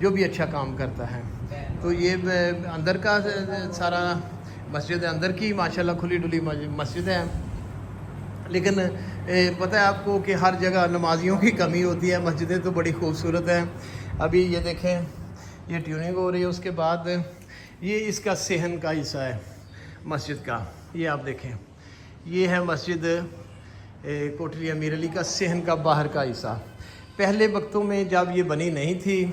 جو بھی اچھا کام کرتا ہے. تو یہ اندر کا سارا مسجد اندر کی ماشاءاللہ کھلی ڈلی مسجد ہے. لیکن پتہ ہے آپ کو کہ ہر جگہ نمازیوں کی کمی ہوتی ہے. مسجدیں تو بڑی خوبصورت ہیں. ابھی یہ دیکھیں یہ ٹیوننگ ہو رہی ہے. اس کے بعد یہ اس کا صحن کا حصہ ہے مسجد کا. یہ آپ دیکھیں یہ ہے مسجد کوٹلی امیر علی کا صحن کا باہر کا حصہ. پہلے وقتوں میں جب یہ بنی نہیں تھی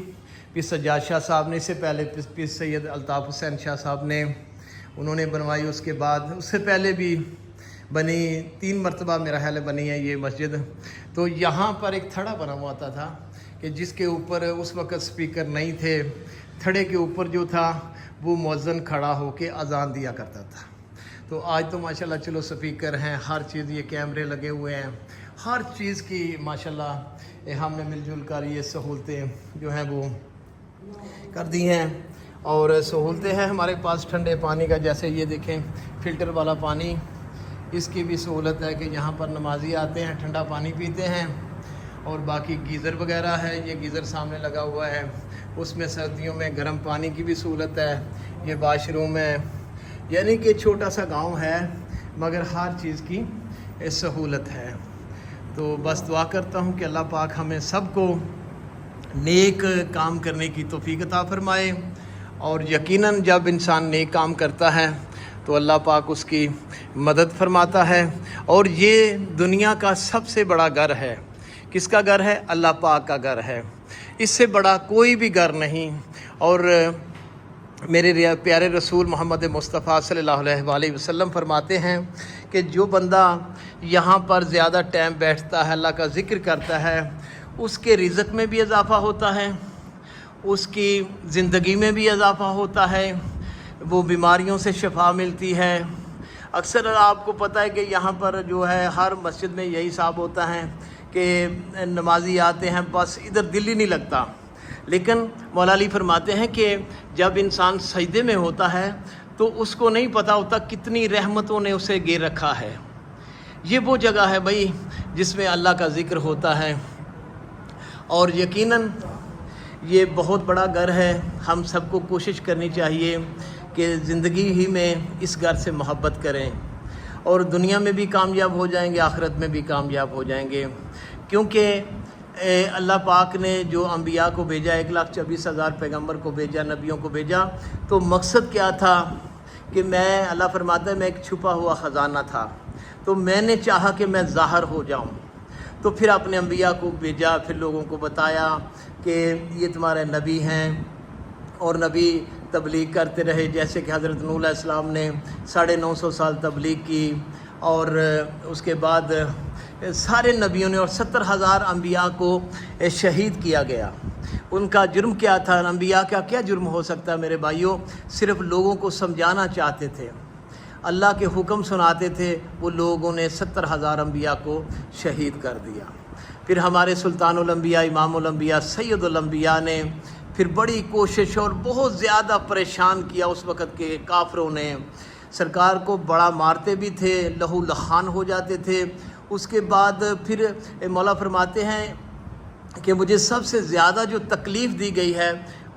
پیر سجاد شاہ صاحب نے، اس سے پہلے پیر سید الطاف حسین شاہ صاحب نے انہوں نے بنوائی. اس کے بعد اس سے پہلے بھی بنی 3 مرتبہ میرا خیال ہے بنی ہے یہ مسجد. تو یہاں پر ایک تھڑا بنا ہوا تھا کہ جس کے اوپر اس وقت سپیکر نہیں تھے. تھڑے کے اوپر جو تھا وہ مؤذن کھڑا ہو کے اذان دیا کرتا تھا. تو آج تو ماشاءاللہ چلو سپیکر ہیں، ہر چیز، یہ کیمرے لگے ہوئے ہیں، ہر چیز کی ماشاءاللہ ہم نے مل جل کر یہ سہولتیں جو ہیں وہ کر دی ہیں. اور سہولتیں ہیں ہمارے پاس ٹھنڈے پانی کا، جیسے یہ دیکھیں فلٹر والا پانی، اس کی بھی سہولت ہے کہ یہاں پر نمازی آتے ہیں ٹھنڈا پانی پیتے ہیں. اور باقی گیزر وغیرہ ہے، یہ گیزر سامنے لگا ہوا ہے، اس میں سردیوں میں گرم پانی کی بھی سہولت ہے. یہ واش روم ہے. یعنی کہ چھوٹا سا گاؤں ہے مگر ہر چیز کی سہولت ہے. تو بس دعا کرتا ہوں کہ اللہ پاک ہمیں سب کو نیک کام کرنے کی توفیق عطا فرمائے. اور یقیناً جب انسان نیک کام کرتا ہے تو اللہ پاک اس کی مدد فرماتا ہے. اور یہ دنیا کا سب سے بڑا گھر ہے. کس کا گھر ہے؟ اللہ پاک کا گھر ہے. اس سے بڑا کوئی بھی گھر نہیں. اور میرے پیارے رسول محمد مصطفیٰ صلی اللہ علیہ وآلہ وسلم فرماتے ہیں کہ جو بندہ یہاں پر زیادہ ٹائم بیٹھتا ہے، اللہ کا ذکر کرتا ہے، اس کے رزق میں بھی اضافہ ہوتا ہے، اس کی زندگی میں بھی اضافہ ہوتا ہے، وہ بیماریوں سے شفا ملتی ہے. اکثر آپ کو پتہ ہے کہ یہاں پر جو ہے ہر مسجد میں یہی حساب ہوتا ہے کہ نمازی آتے ہیں بس ادھر دل ہی نہیں لگتا. لیکن مولا علی فرماتے ہیں کہ جب انسان سجدے میں ہوتا ہے تو اس کو نہیں پتہ ہوتا کتنی رحمتوں نے اسے گھیر رکھا ہے. یہ وہ جگہ ہے بھائی جس میں اللہ کا ذکر ہوتا ہے. اور یقیناً یہ بہت بڑا گھر ہے. ہم سب کو کوشش کرنی چاہیے کہ زندگی ہی میں اس گھر سے محبت کریں اور دنیا میں بھی کامیاب ہو جائیں گے، آخرت میں بھی کامیاب ہو جائیں گے. کیونکہ اللہ پاک نے جو انبیاء کو بھیجا، 1,24,000 پیغمبر کو بھیجا، نبیوں کو بھیجا، تو مقصد کیا تھا کہ اللہ فرماتا ہے میں ایک چھپا ہوا خزانہ تھا، تو میں نے چاہا کہ میں ظاہر ہو جاؤں. تو پھر اپنے انبیاء کو بھیجا، پھر لوگوں کو بتایا کہ یہ تمہارے نبی ہیں. اور نبی تبلیغ کرتے رہے، جیسے کہ حضرت نوح علیہ السلام نے 950 سال تبلیغ کی. اور اس کے بعد سارے نبیوں نے، اور 70,000 انبیاء کو شہید کیا گیا. ان کا جرم کیا تھا؟ انبیاء کا کیا جرم ہو سکتا ہے میرے بھائیوں؟ صرف لوگوں کو سمجھانا چاہتے تھے، اللہ کے حکم سناتے تھے. وہ لوگوں نے 70,000 انبیاء کو شہید کر دیا. پھر ہمارے سلطان الانبیاء، امام الانبیاء، سید الانبیاء نے پھر بڑی کوشش اور بہت زیادہ پریشان کیا. اس وقت کے کافروں نے سرکار کو بڑا مارتے بھی تھے، لہو لہان ہو جاتے تھے. اس کے بعد پھر مولا فرماتے ہیں کہ مجھے سب سے زیادہ جو تکلیف دی گئی ہے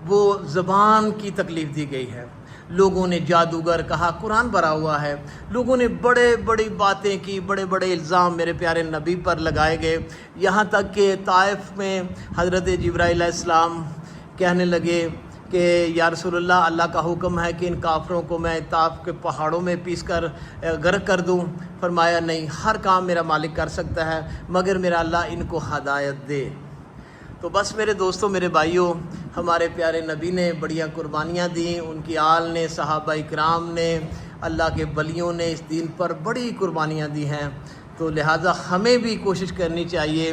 وہ زبان کی تکلیف دی گئی ہے. لوگوں نے جادوگر کہا، قرآن بھرا ہوا ہے. لوگوں نے بڑی باتیں کی، بڑے الزام میرے پیارے نبی پر لگائے گئے. یہاں تک کہ طائف میں حضرت جبرائیل علیہ السلام کہنے لگے کہ یا رسول اللہ، اللہ کا حکم ہے کہ ان کافروں کو میں طائف کے پہاڑوں میں پیس کر غرق کر دوں. فرمایا نہیں، ہر کام میرا مالک کر سکتا ہے مگر میرا اللہ ان کو ہدایت دے. تو بس میرے دوستوں، میرے بھائیوں، ہمارے پیارے نبی نے بڑیاں قربانیاں دیں. ان کی آل نے، صحابہ اکرام نے، اللہ کے ولیوں نے اس دین پر بڑی قربانیاں دی ہیں. تو لہٰذا ہمیں بھی کوشش کرنی چاہیے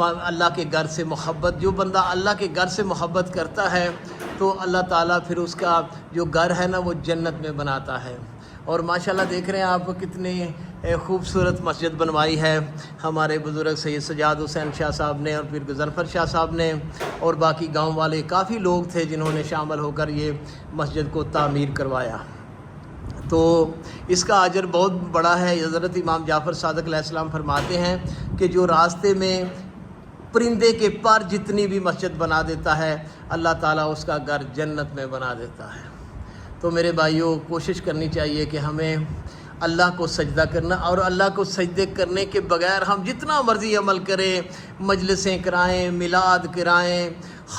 اللہ کے گھر سے محبت. جو بندہ اللہ کے گھر سے محبت کرتا ہے تو اللہ تعالیٰ پھر اس کا جو گھر ہے نا وہ جنت میں بناتا ہے. اور ماشاءاللہ دیکھ رہے ہیں آپ کتنی خوبصورت مسجد بنوائی ہے ہمارے بزرگ سید سجاد حسین شاہ صاحب نے، اور پھر غضنفر شاہ صاحب نے، اور باقی گاؤں والے کافی لوگ تھے جنہوں نے شامل ہو کر یہ مسجد کو تعمیر کروایا. تو اس کا اجر بہت بڑا ہے. حضرت امام جعفر صادق علیہ السلام فرماتے ہیں کہ جو راستے میں پرندے کے پر جتنی بھی مسجد بنا دیتا ہے اللہ تعالیٰ اس کا گھر جنت میں بنا دیتا ہے۔ تو میرے بھائیوں کوشش کرنی چاہیے کہ ہمیں اللہ کو سجدہ کرنا، اور اللہ کو سجدے کرنے کے بغیر ہم جتنا مرضی عمل کریں، مجلسیں کرائیں، میلاد کرائیں،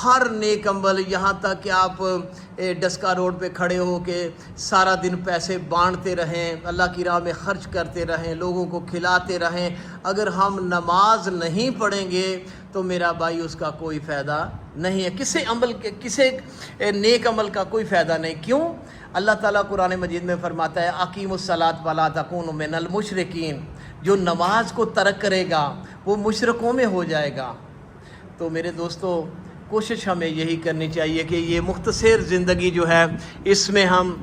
ہر نیک عمل، یہاں تک کہ آپ ڈسکا روڈ پہ کھڑے ہو کے سارا دن پیسے بانٹتے رہیں، اللہ کی راہ میں خرچ کرتے رہیں، لوگوں کو کھلاتے رہیں، اگر ہم نماز نہیں پڑھیں گے تو میرا بھائی اس کا کوئی فائدہ نہیں ہے، کسی نیک عمل کا کوئی فائدہ نہیں۔ کیوں؟ اللہ تعالیٰ قرآن مجید میں فرماتا ہے اقیموا الصلاۃ ولا تکونوا من المشرکین، جو نماز کو ترک کرے گا وہ مشرکوں میں ہو جائے گا۔ تو میرے دوستو کوشش ہمیں یہی کرنی چاہیے کہ یہ مختصر زندگی جو ہے اس میں ہم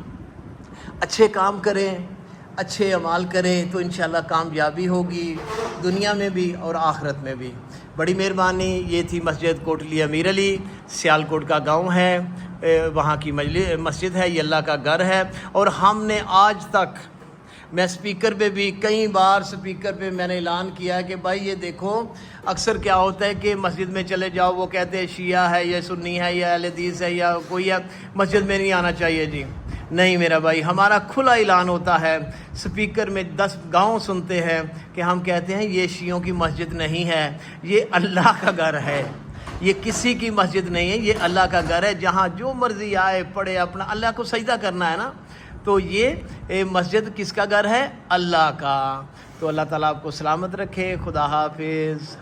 اچھے کام کریں، اچھے اعمال کریں تو انشاءاللہ کامیابی ہوگی دنیا میں بھی اور آخرت میں بھی۔ بڑی مہربانی۔ یہ تھی مسجد کوٹلی امیر علی، سیالکوٹ کا گاؤں ہے، وہاں کی مسجد ہے، یہ اللہ کا گھر ہے۔ اور ہم نے آج تک، میں سپیکر پہ بھی کئی بار سپیکر پہ میں نے اعلان کیا ہے کہ بھائی یہ دیکھو اکثر کیا ہوتا ہے کہ مسجد میں چلے جاؤ، وہ کہتے ہیں شیعہ ہے یا سنی ہے یا اہل حدیث ہے یا کوئی ہے، مسجد میں نہیں آنا چاہیے جی۔ نہیں میرا بھائی، ہمارا کھلا اعلان ہوتا ہے، سپیکر میں 10 گاؤں سنتے ہیں کہ ہم کہتے ہیں یہ شیعوں کی مسجد نہیں ہے، یہ اللہ کا گھر ہے، یہ کسی کی مسجد نہیں ہے، یہ اللہ کا گھر ہے، جہاں جو مرضی آئے پڑھے، اپنا اللہ کو سجدہ کرنا ہے نا۔ تو یہ مسجد کس کا گھر ہے؟ اللہ کا۔ تو اللہ تعالیٰ آپ کو سلامت رکھے۔ خدا حافظ۔